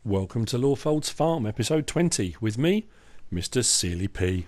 Welcome to Lawfolds Farm, episode 20, with me, Mr. Sealy P.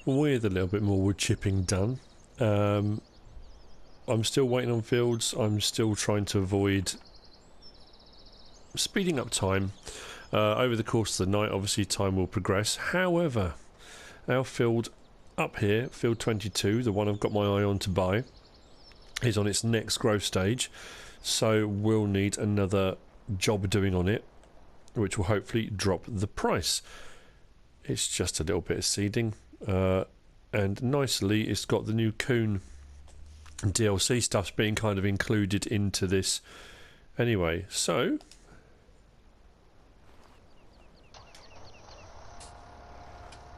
With a little bit more wood chipping done. I'm still waiting on fields. I'm still trying to avoid speeding up time. Over the course of the night, obviously time will progress. However, our field up here, field 22, the one I've got my eye on to buy, is on its next growth stage, so we'll need another job doing on it, which will hopefully drop the price. It's just a little bit of seeding. And nicely it's got the new Coon DLC stuff's being kind of included into this anyway, so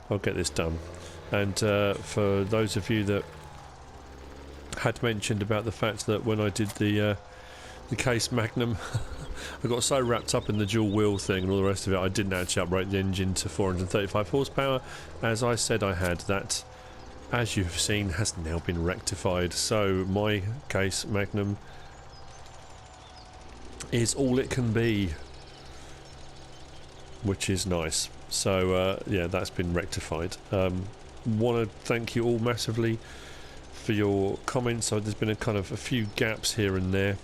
I'll get this done. And for those of you that had mentioned about the fact that when I did the Case Magnum I got so wrapped up in the dual wheel thing and all the rest of it, I didn't actually uprate the engine to 435 horsepower, as I said I had. That, as you've seen, has now been rectified. So my Case Magnum is all it can be, which is nice. So yeah, that's been rectified. Want to thank you all massively for your comments. So there's been a few gaps here and there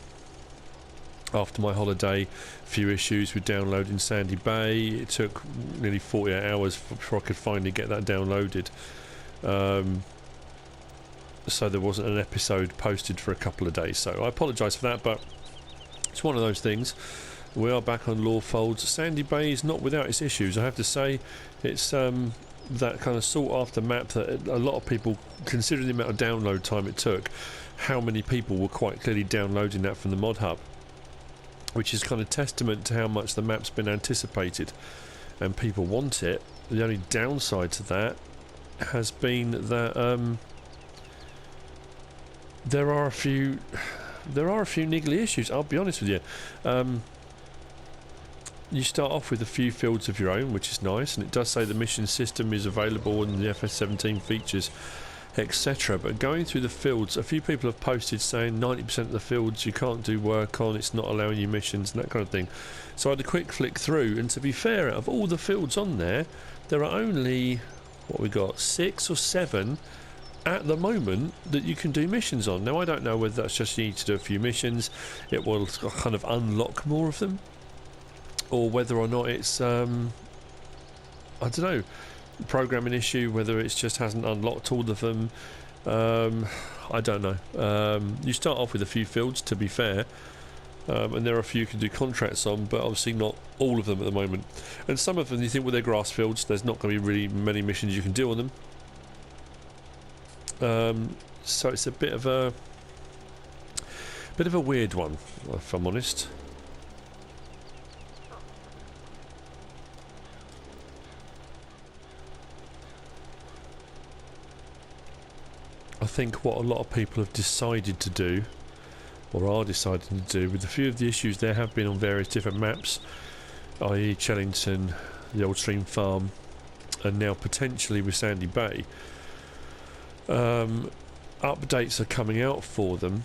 after my holiday, a few issues with downloading Sandy Bay. It took nearly 48 hours before I could finally get that downloaded, so there wasn't an episode posted for a couple of days, so I apologise for that, but it's one of those things. We are back on Lawfolds. Sandy Bay is not without its issues, I have to say. It's that kind of sought after map that a lot of people, considering the amount of download time it took, how many people were quite clearly downloading that from the mod hub, which is kind of testament to how much the map's been anticipated and people want it. The only downside to that has been that there are a few niggly issues, I'll be honest with you. you start off with a few fields of your own, which is nice, and it does say the mission system is available and the FS17 features, etc. But going through the fields, a few people have posted saying 90% of the fields you can't do work on, it's not allowing you missions and that kind of thing. So I had a quick flick through, and to be fair, out of all the fields on there, there are only, what we got, 6 or 7 at the moment that you can do missions on. Now I don't know whether that's just you need to do a few missions, it will kind of unlock more of them, or whether or not it's I don't know, programming issue, whether it just hasn't unlocked all of them. I don't know. You start off with a few fields, to be fair, and there are a few you can do contracts on, but obviously not all of them at the moment. And some of them you think, well, they're grass fields, there's not going to be really many missions you can do on them. So it's a bit of a weird one, if I'm honest. I think what a lot of people have decided to do, or are deciding to do, with a few of the issues there have been on various different maps, i.e. Chellington, the Old Stream Farm, and now potentially with Sandy Bay, updates are coming out for them,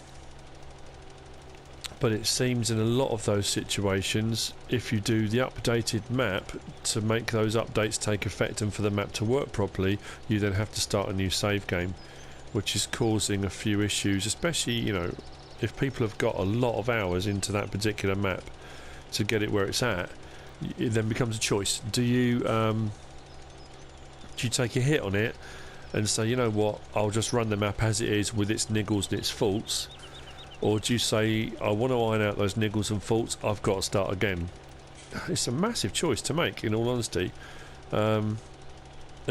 but it seems in a lot of those situations, if you do the updated map, to make those updates take effect and for the map to work properly, you then have to start a new save game, which is causing a few issues, especially, you know, if people have got a lot of hours into that particular map to get it where it's at. It then becomes a choice. Do you take a hit on it and say, you know what, I'll just run the map as it is with its niggles and its faults, or do you say, I want to iron out those niggles and faults, I've got to start again? It's a massive choice to make, in all honesty. And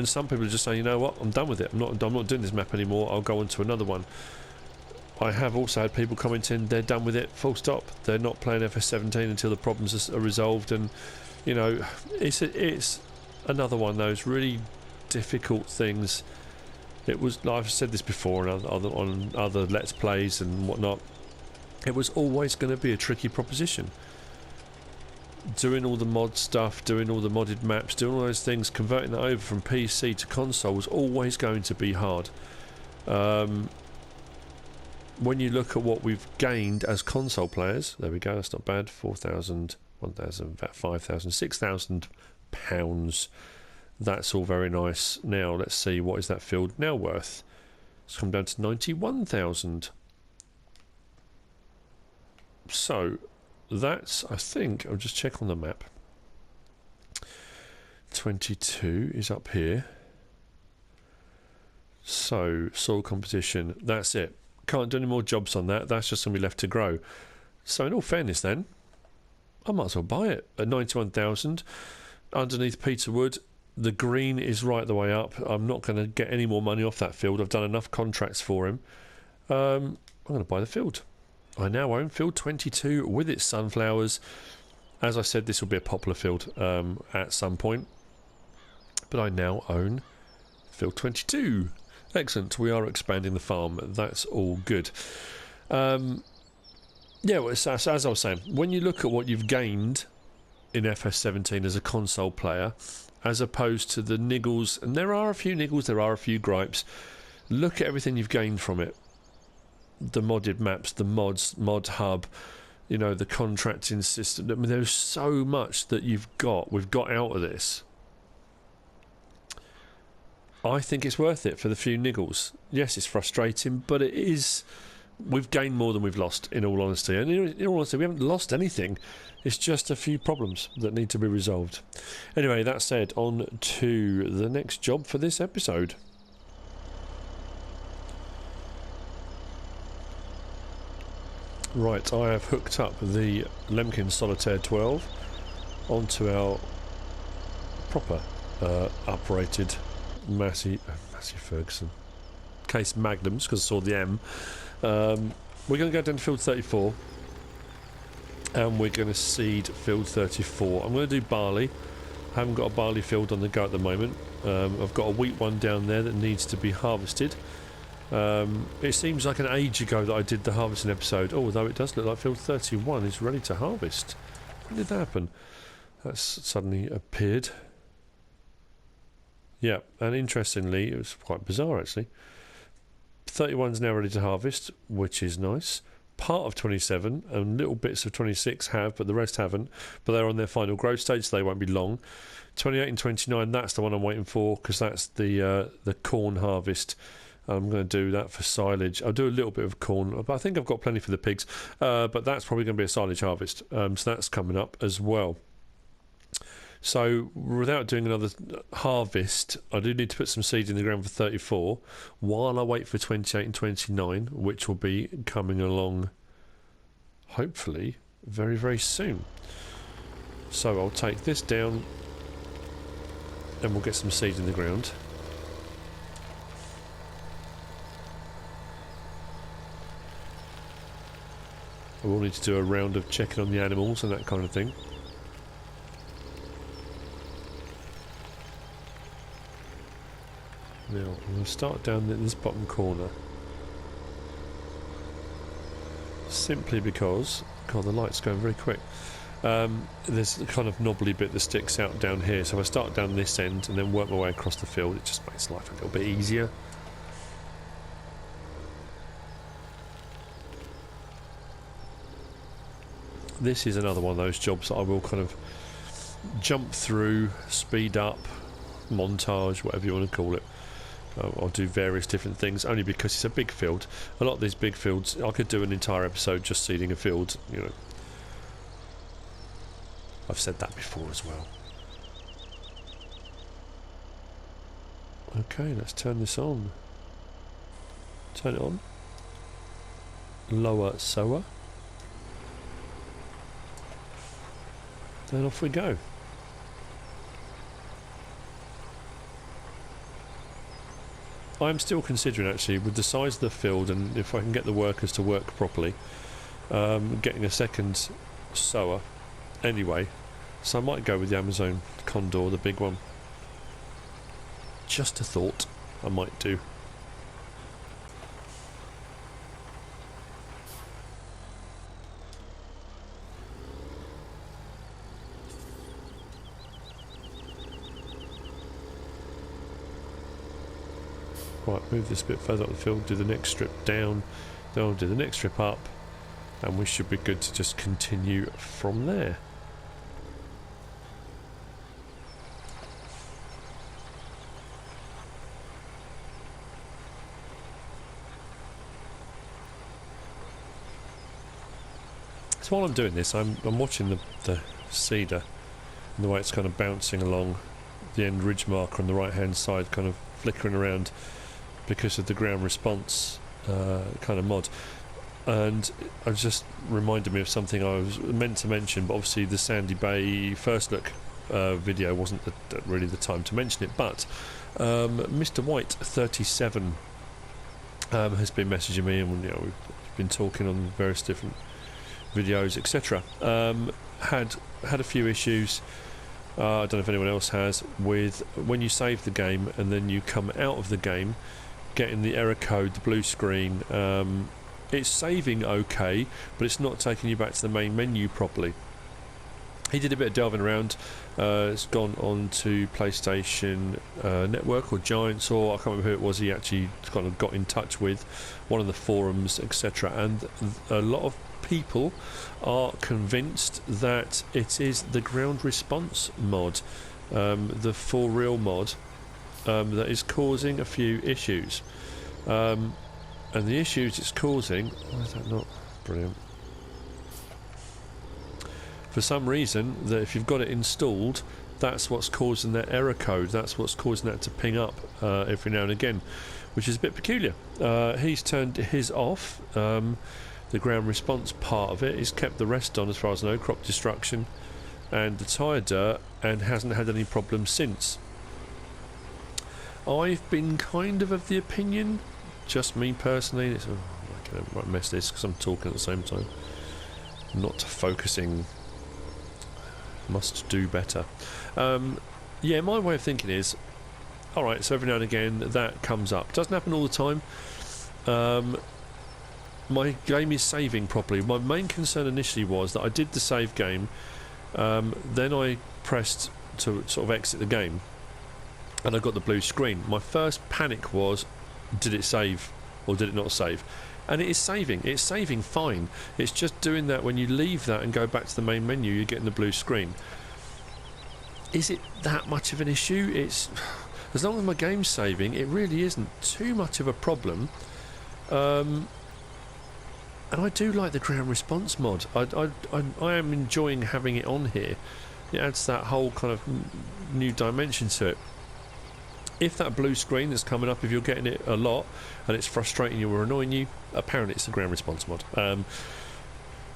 some people are just saying, you know what, I'm done with it, I'm not doing this map anymore, I'll go on to another one. I have also had people commenting they're done with it, full stop, they're not playing FS17 until the problems are resolved. And you know, it's another one of those really difficult things. It was, I've said this before on other Let's Plays and whatnot, it was always going to be a tricky proposition. Doing all the mod stuff, doing all the modded maps, doing all those things, converting that over from PC to console was always going to be hard. When you look at what we've gained as console players, there we go, that's not bad, 4,000, 1,000, about 5,000, 6,000 pounds. That's all very nice. Now let's see, what is that field now worth? It's come down to 91,000. So that's, I think, I'll just check on the map. 22 is up here. So soil composition, that's it. Can't do any more jobs on that. That's just going to be left to grow. So in all fairness then, I might as well buy it at 91,000. Underneath Peterwood, the green is right the way up. I'm not going to get any more money off that field. I've done enough contracts for him. I'm going to buy the field. I now own field 22 with its sunflowers. As I said, this will be a popular field at some point. But I now own field 22. Excellent. We are expanding the farm. That's all good. Yeah, well, as I was saying, when you look at what you've gained in FS17 as a console player, as opposed to the niggles, and there are a few niggles, there are a few gripes, look at everything you've gained from it. The modded maps, the mods, mod hub, you know, the contracting system. I mean, there's so much that we've got out of this. I think it's worth it for the few niggles. Yes, it's frustrating, but it is. We've gained more than we've lost, in all honesty. And in all honesty, we haven't lost anything. It's just a few problems that need to be resolved. Anyway, that said, on to the next job for this episode. Right, I have hooked up the Lemken Solitair 12 onto our proper uprated Massey Ferguson case Magnums, because I saw the M. We're going to go down to field 34 and we're going to seed field 34. I'm going to do barley. I haven't got a barley field on the go at the moment. I've got a wheat one down there that needs to be harvested. It seems like an age ago that I did the harvesting episode, although it does look like field 31 is ready to harvest. When did that happen? That's suddenly appeared. Yeah, and interestingly, it was quite bizarre actually. 31's now ready to harvest, which is nice. Part of 27 and little bits of 26 have, but the rest haven't. But they're on their final growth stage, so they won't be long. 28 and 29, that's the one I'm waiting for, because that's the corn harvest. I'm going to do that for silage. I'll do a little bit of corn, but I think I've got plenty for the pigs. But that's probably going to be a silage harvest, so that's coming up as well. So without doing another harvest, I do need to put some seed in the ground for 34 while I wait for 28 and 29, which will be coming along hopefully very, very soon. So I'll take this down and we'll get some seed in the ground. I will need to do a round of checking on the animals and that kind of thing. Now, I'm going to start down in this bottom corner. Simply because... God, the light's going very quick. There's a kind of knobbly bit that sticks out down here, so if I start down this end and then work my way across the field, it just makes life a little bit easier. This is another one of those jobs that I will kind of jump through, speed up, montage, whatever you want to call it. I'll do various different things, only because it's a big field. A lot of these big fields, I could do an entire episode just seeding a field, you know. I've said that before as well. Okay, let's turn this on. Turn it on. Lower sower. Then off we go. I'm still considering, actually, with the size of the field and if I can get the workers to work properly, getting a second sower anyway. So I might go with the Amazon Condor, the big one. Just a thought I might do. Right, move this a bit further up the field, do the next strip down, then I'll do the next strip up, and we should be good to just continue from there. So while I'm doing this, I'm watching the cedar and the way it's kind of bouncing along the end ridge marker on the right hand side, kind of flickering around because of the ground response kind of mod. And it just reminded me of something I was meant to mention, but obviously the Sandy Bay first look video wasn't really the time to mention it. But Mr. White 37 has been messaging me, and you know, we've been talking on various different videos, etc. Had a few issues. I don't know if anyone else has, with when you save the game and then you come out of the game, getting the error code, the blue screen. It's saving okay, but it's not taking you back to the main menu properly. He did a bit of delving around. It's gone on to PlayStation Network or Giants, or I can't remember who it was. He actually kind of got in touch with one of the forums, etc. And a lot of people are convinced that it is the ground response mod, the for real mod, that is causing a few issues. And the issues it's causing, why is that not brilliant? For some reason, that if you've got it installed, that's what's causing that error code, that's what's causing that to ping up every now and again, which is a bit peculiar. He's turned his off, the ground response part of it. He's kept the rest on as far as I know, crop destruction and the tyre dirt, and hasn't had any problems since. I've been kind of the opinion, just me personally, I might mess this because I'm talking at the same time, not focusing, must do better. Yeah, my way of thinking is, alright, so every now and again that comes up. Doesn't happen all the time. My game is saving properly. My main concern initially was that I did the save game, Then I pressed to sort of exit the game, and I got the blue screen. My first panic was, did it save or did it not save? And it is saving. It's saving fine. It's just doing that when you leave that and go back to the main menu, you're getting the blue screen. Is it that much of an issue? It's, as long as my game's saving, it really isn't too much of a problem. And I do like the ground response mod. I am enjoying having it on here. It adds that whole kind of new dimension to it. If that blue screen is coming up, if you're getting it a lot and it's frustrating you or annoying you, apparently it's the ground response mod.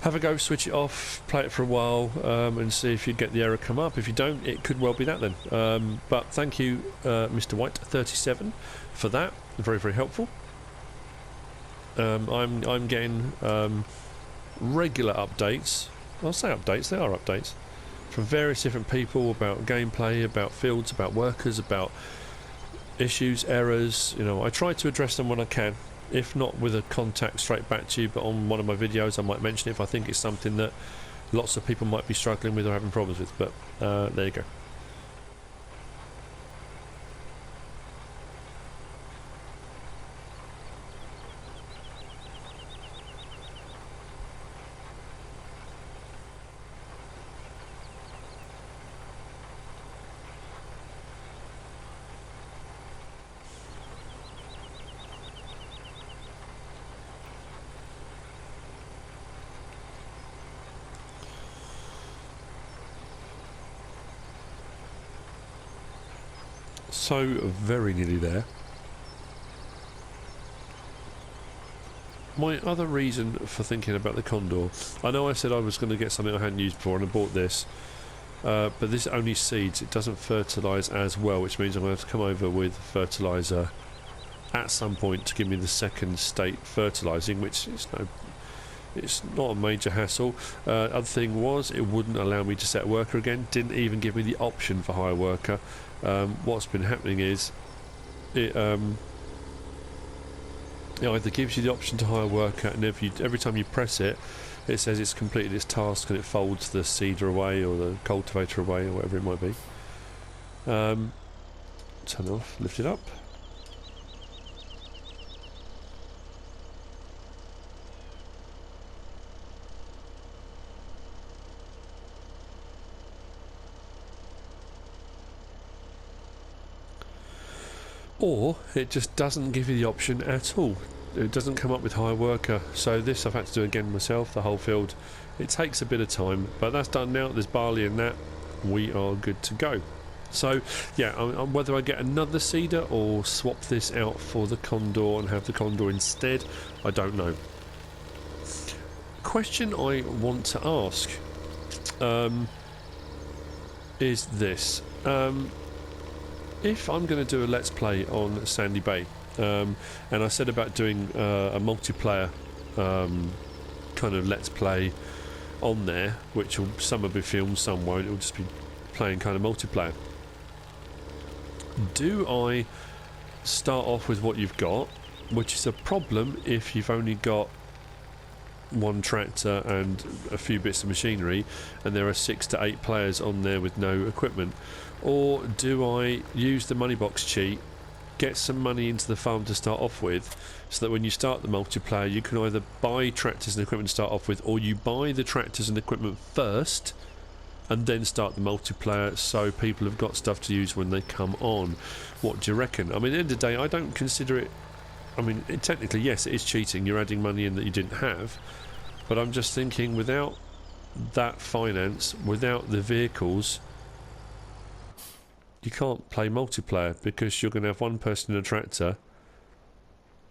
Have a go, switch it off, play it for a while, and see if you get the error come up. If you don't, it could well be that then. But thank you, Mr. White37, for that. Very, very helpful. I'm getting regular updates. I'll say updates, they are updates, from various different people about gameplay, about fields, about workers, about issues, errors. You know, I try to address them when I can. If not with a contact straight back to you, but on one of my videos I might mention it if I think it's something that lots of people might be struggling with or having problems with. But there you go. So very nearly there. My other reason for thinking about the Condor, I know I said I was going to get something I hadn't used before and I bought this, but this only seeds, it doesn't fertilise as well, which means I'm going to have to come over with fertiliser at some point to give me the second state fertilising, which is it's not a major hassle. Other thing was, it wouldn't allow me to set a worker again, didn't even give me the option for hire worker. What's been happening is it either gives you the option to hire worker, and every time you press it, it says it's completed its task and it folds the seeder away or the cultivator away or whatever it might be. Turn off, lift it up. Or it just doesn't give you the option at all. It doesn't come up with hire worker. So this I've had to do again myself, the whole field. It takes a bit of time, but that's done now. There's barley in that. We are good to go. So yeah, whether I get another seeder or swap this out for the Condor and have the Condor instead, I don't know. Question I want to ask is this. If I'm going to do a Let's Play on Sandy Bay, and I said about doing a multiplayer kind of Let's Play on there, which some will be filmed, some won't, it'll just be playing kind of multiplayer. Do I start off with what you've got, which is a problem if you've only got one tractor and a few bits of machinery and there are 6 to 8 players on there with no equipment? Or do I use the money box cheat, get some money into the farm to start off with, so that when you start the multiplayer you can either buy tractors and equipment to start off with, or you buy the tractors and equipment first and then start the multiplayer so people have got stuff to use when they come on? What do you reckon? I mean, at the end of the day, I don't consider it, I mean, technically yes, it is cheating, you're adding money in that you didn't have, but I'm just thinking, without that finance, without the vehicles, you can't play multiplayer, because you're going to have one person in a tractor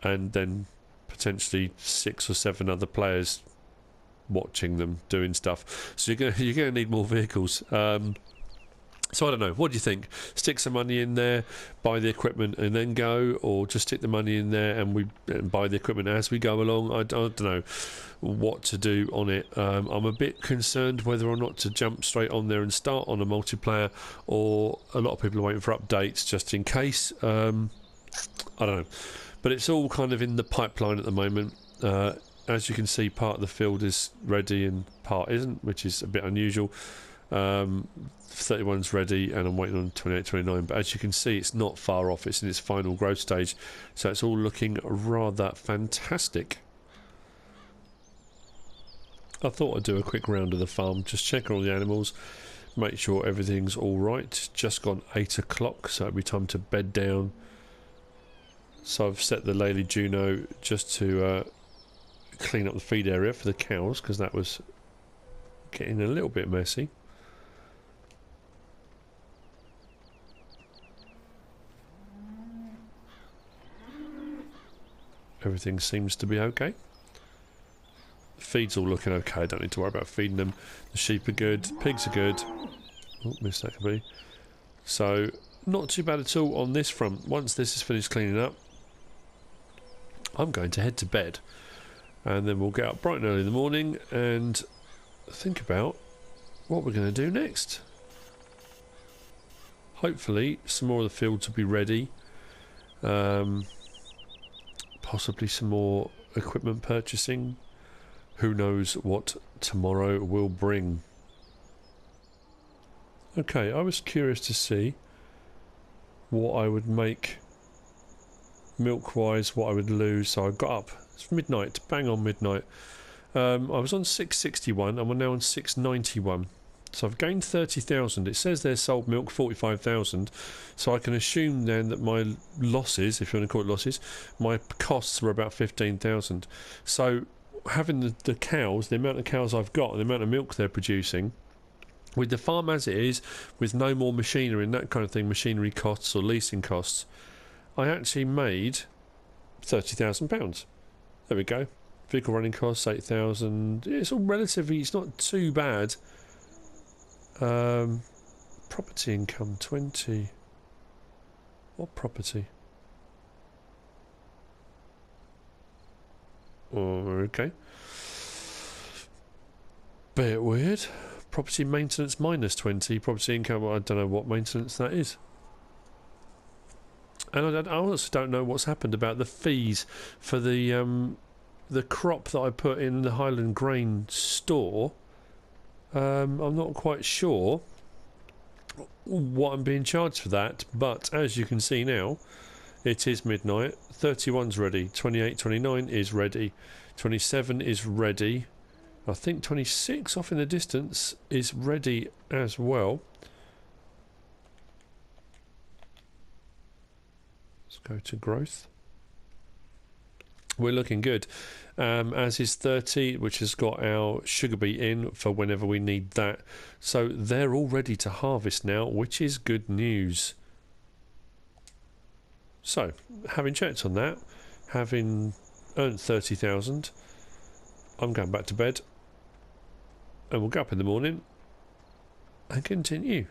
and then potentially 6 or 7 other players watching them doing stuff. So you're going to need more vehicles. So I don't know. What do you think? Stick some money in there, buy the equipment and then go, or just stick the money in there and buy the equipment as we go along? I don't know what to do on it. I'm a bit concerned whether or not to jump straight on there and start on a multiplayer, or a lot of people are waiting for updates just in case. I don't know. But it's all kind of in the pipeline at the moment. As you can see, part of the field is ready and part isn't, which is a bit unusual. 31's ready, and I'm waiting on 28, 29. But as you can see, it's not far off. It's in its final growth stage, so it's all looking rather fantastic. I thought I'd do a quick round of the farm, just check all the animals, make sure everything's all right. Just gone 8 o'clock, so it'll be time to bed down. So I've set the Lady Juno just to clean up the feed area for the cows, because that was getting a little bit messy. Everything seems to be okay. The feed's all looking okay, I don't need to worry about feeding them. The sheep are good, pigs are good. Oh, missed that could be. So, not too bad at all on this front. Once this is finished cleaning up, I'm going to head to bed. And then we'll get up bright and early in the morning and think about what we're going to do next. Hopefully, some more of the fields will be ready. Possibly some more equipment purchasing. Who knows what tomorrow will bring. Okay, I was curious to see what I would make milk wise, what I would lose. So I got up, it's midnight, bang on midnight. I was on 661 and we're now on 691. So I've gained 30,000. It says there's sold milk 45,000. So I can assume then that my losses, if you want to call it losses, my costs were about 15,000. So having the cows, the amount of cows I've got, and the amount of milk they're producing, with the farm as it is, with no more machinery and that kind of thing, machinery costs or leasing costs, I actually made £30,000. There we go. Vehicle running costs 8,000. It's all relatively, it's not too bad. Property income 20. What property? Oh, okay. Bit weird. Property maintenance minus 20. Property income, I don't know what maintenance that is. And I also don't know what's happened about the fees for the crop that I put in the Highland Grain store. I'm not quite sure what I'm being charged for that, but as you can see now, it is midnight. 31's ready, 28, 29 is ready, 27 is ready. I think 26 off in the distance is ready as well. Let's go to growth. We're looking good, as is 30, which has got our sugar beet in for whenever we need that. So they're all ready to harvest now, which is good news. So, having checked on that, having earned 30,000, I'm going back to bed, and we'll go up in the morning and continue.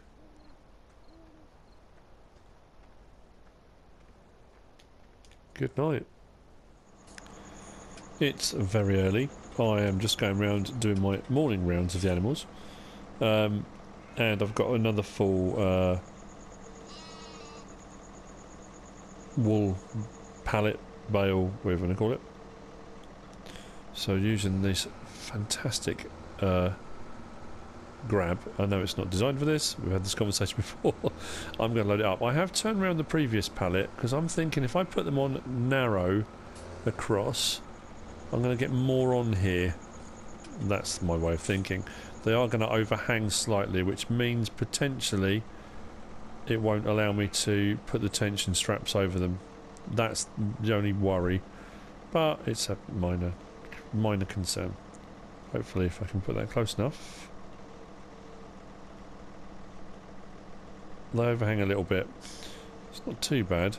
Good night. It's very early. I am just going around doing my morning rounds of the animals. And I've got another full wool pallet, bale, whatever you want to call it. So using this fantastic grab. I know it's not designed for this. We've had this conversation before. I'm going to load it up. I have turned around the previous pallet because I'm thinking if I put them on narrow across, I'm going to get more on here. That's my way of thinking. They are going to overhang slightly, which means potentially it won't allow me to put the tension straps over them. That's the only worry, but it's a minor concern. Hopefully if I can put that close enough. They overhang a little bit. It's not too bad.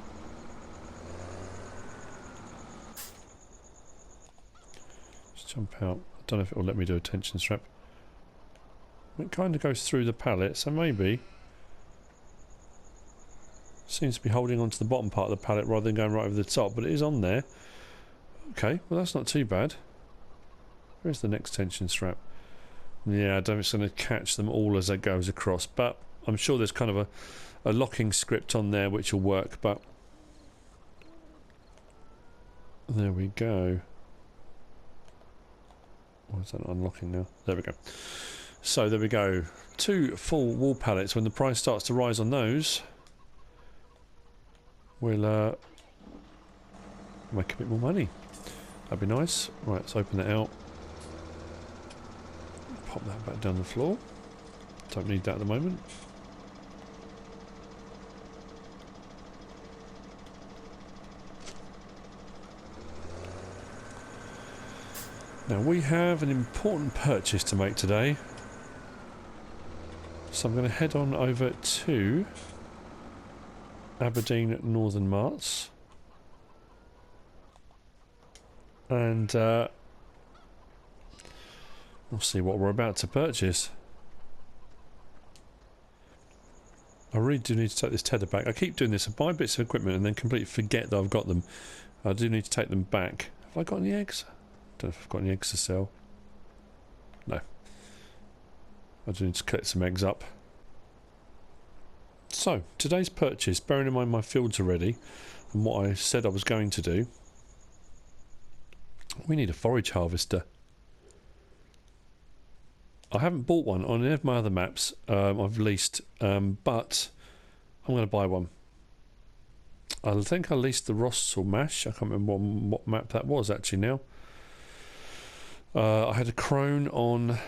Jump out. I don't know if it will let me do a tension strap. It kind of goes through the pallet, so maybe seems to be holding onto the bottom part of the pallet rather than going right over the top, but it is on there. Okay, well that's not too bad. Where's the next tension strap? Yeah, I don't think it's going to catch them all as it goes across, but I'm sure there's kind of a locking script on there which will work, but there we go. Why is that not unlocking now? There we go. So there we go. 2 full wool pallets. When the price starts to rise on those, we'll make a bit more money. That'd be nice. Right, let's open that out. Pop that back down the floor. Don't need that at the moment. Now we have an important purchase to make today. So I'm going to head on over to Aberdeen Northern Marts. And we'll see what we're about to purchase. I really do need to take this tether back. I keep doing this. I buy bits of equipment and then completely forget that I've got them. I do need to take them back. Have I got any eggs? I don't know if I've got any eggs to sell. No. I do need to collect some eggs up. So, today's purchase, bearing in mind my fields are ready and what I said I was going to do, we need a forage harvester. I haven't bought one on any of my other maps. I've leased, but I'm going to buy one. I think I leased the Rossall Mash. I can't remember what map that was actually now. I had a crone on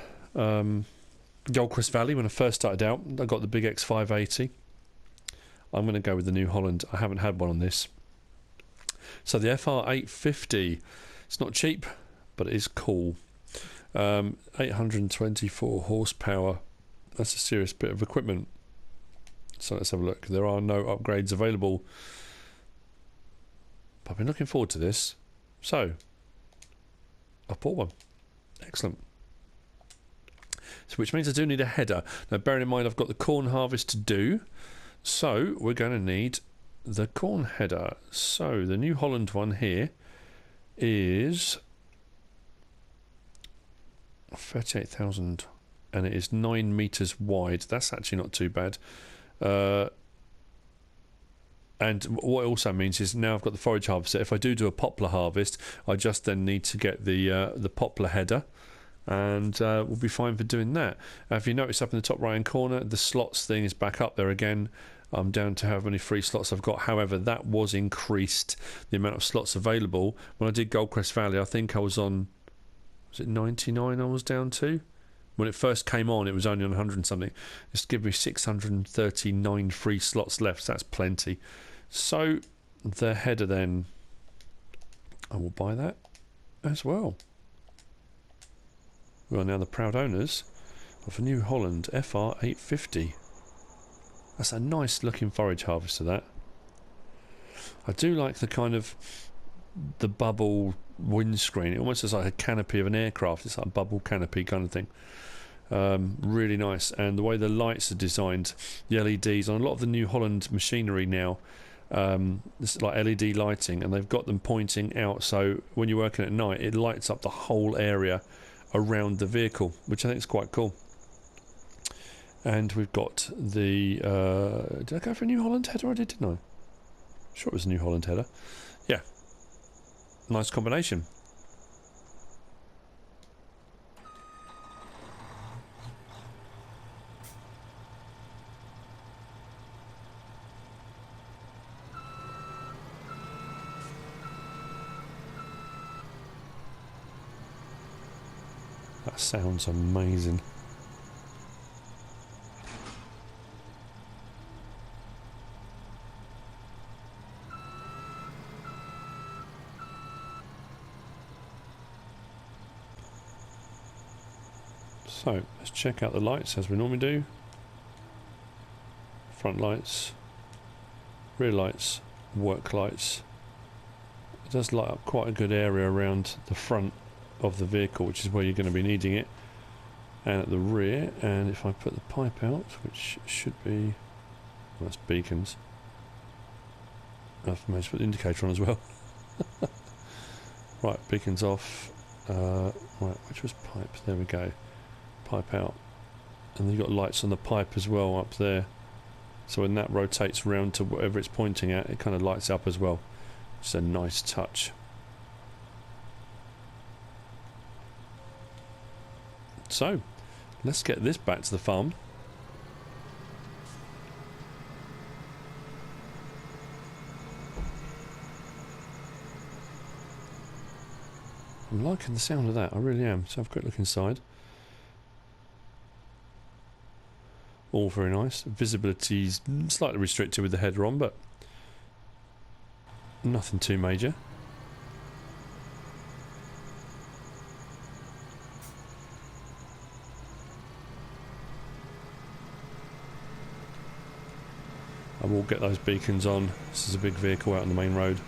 Goldcrest Valley when I first started out. I got the big X580. I'm going to go with the New Holland. I haven't had one on this. So the FR850. It's not cheap, but it is cool. 824 horsepower. That's a serious bit of equipment. So let's have a look. There are no upgrades available. But I've been looking forward to this. So, I've bought one. Excellent. So which means I do need a header. Now bearing in mind I've got the corn harvest to do. So we're going to need the corn header. So the New Holland one here is 38,000 and it is 9 meters wide. That's actually not too bad. And what it also means is now I've got the forage harvester. If I do a poplar harvest, I just then need to get the poplar header, and we'll be fine for doing that. If you notice up in the top right hand corner, the slots thing is back up there again. I'm down to how many free slots I've got. However, that was increased, the amount of slots available. When I did Goldcrest Valley, I think I was on, was it 99 I was down to? When it first came on, it was only on 100 and something. It's given me 639 free slots left. So that's plenty. So the header then, I will buy that as well. We are now the proud owners of a New Holland FR850. That's a nice looking forage harvester, that. I do like the kind of the bubble windscreen. It almost looks like a canopy of an aircraft. It's like a bubble canopy kind of thing. Really nice. And the way the lights are designed, the LEDs on a lot of the New Holland machinery now, it's like LED lighting, and they've got them pointing out, so when you're working at night it lights up the whole area around the vehicle, which I think is quite cool. And we've got the did I go for a New Holland header? I did, didn't I? Sure it was a New Holland header. Yeah, nice combination. That sounds amazing. So let's check out the lights as we normally do. Front lights, rear lights, work lights. It does light up quite a good area around the front of the vehicle, which is where you're going to be needing it, and at the rear. And if I put the pipe out, which should be, well, that's beacons. I've managed to put the indicator on as well. Right, beacons off. Right, which was pipe? There we go. Pipe out, and then you've got lights on the pipe as well up there. So when that rotates around to whatever it's pointing at, it kind of lights up as well. It's a nice touch. So let's get this back to the farm. I'm liking the sound of that, I really am. So have a quick look inside. All very nice. Visibility's slightly restricted with the header on, but nothing too major. I will get those beacons on. This is a big vehicle out on the main road.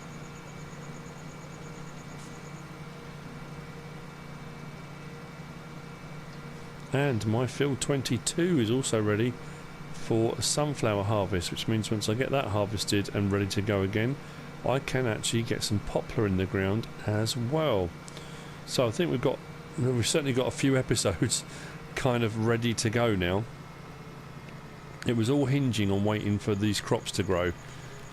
And my field 22 is also ready for sunflower harvest, which means once I get that harvested and ready to go again, I can actually get some poplar in the ground as well. So I think we've certainly got a few episodes kind of ready to go now. It was all hinging on waiting for these crops to grow.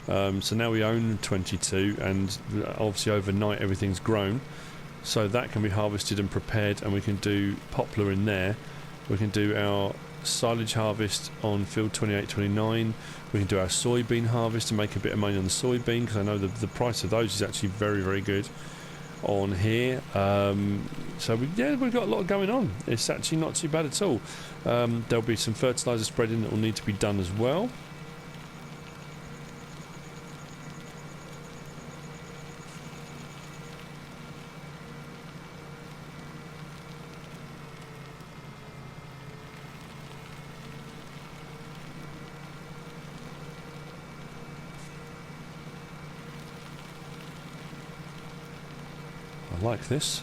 So now we own 22, and obviously overnight everything's grown. So that can be harvested and prepared, and we can do poplar in there. We can do our silage harvest on field 28-29. We can do our soybean harvest and make a bit of money on the soybean, because I know the price of those is actually very, very good on here. So we've got a lot going on. It's actually not too bad at all. There'll be some fertiliser spreading that will need to be done as well. I like this.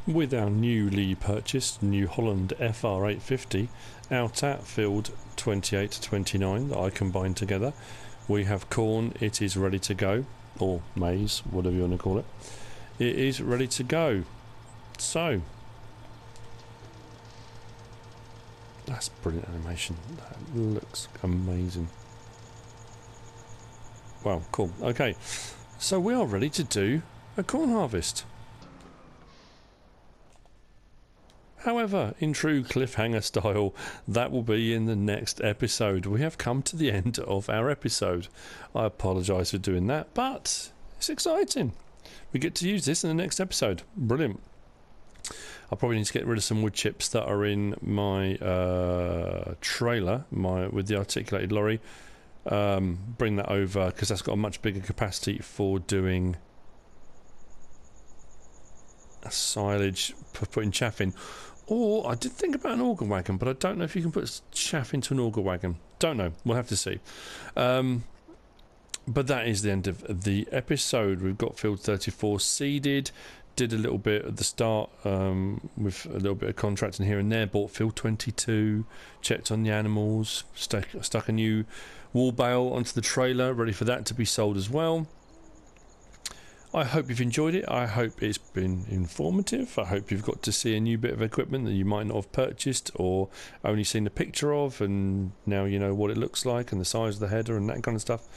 With our newly purchased new Holland FR850 out at field 28-29 that I combined together, we have corn. It is ready to go, or maize, whatever you want to call it. It is ready to go. So that's brilliant animation. That looks amazing. Wow, cool. Okay, so we are ready to do a corn harvest. However, in true cliffhanger style, that will be in the next episode. We have come to the end of our episode. I apologise for doing that, but it's exciting. We get to use this in the next episode. Brilliant. I'll probably need to get rid of some wood chips that are in my trailer with the articulated lorry. Bring that over, because that's got a much bigger capacity for doing a silage, putting chaff in. Or I did think about an auger wagon, but I don't know if you can put chaff into an auger wagon. Don't know, we'll have to see. But that is the end of the episode. We've got field 34 seeded. Did a little bit at the start with a little bit of contracting here and there. Bought field 22, checked on the animals, stuck a new wall bale onto the trailer, ready for that to be sold as well. I hope you've enjoyed it. I hope it's been informative. I hope you've got to see a new bit of equipment that you might not have purchased or only seen a picture of, and now you know what it looks like and the size of the header and that kind of stuff.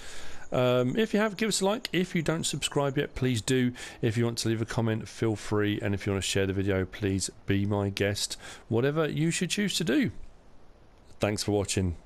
If you have, give us a like. If you don't subscribe yet, please do. If you want to leave a comment, feel free. And if you want to share the video, please be my guest. Whatever you should choose to do. Thanks for watching.